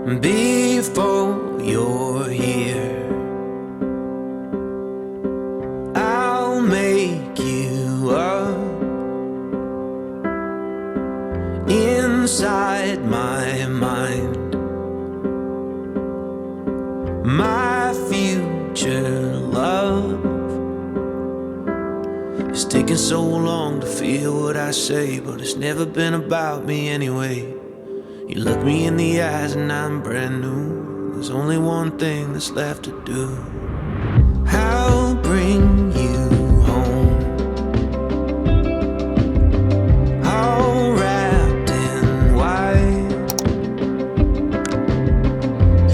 before you're here. I'll make you up inside my mind. My future love. It's taken so long to feel what I say, but it's never been about me anyway. You look me in the eyes and I'm brand new. There's only one thing that's left to do. I'll bring you home, all wrapped in white.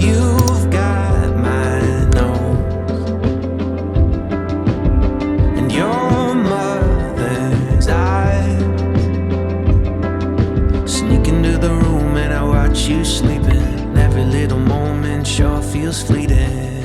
You've got my nose and your mother's eyes. Sneak into the room and I watch you sleeping. Every little moment sure feels fleeting.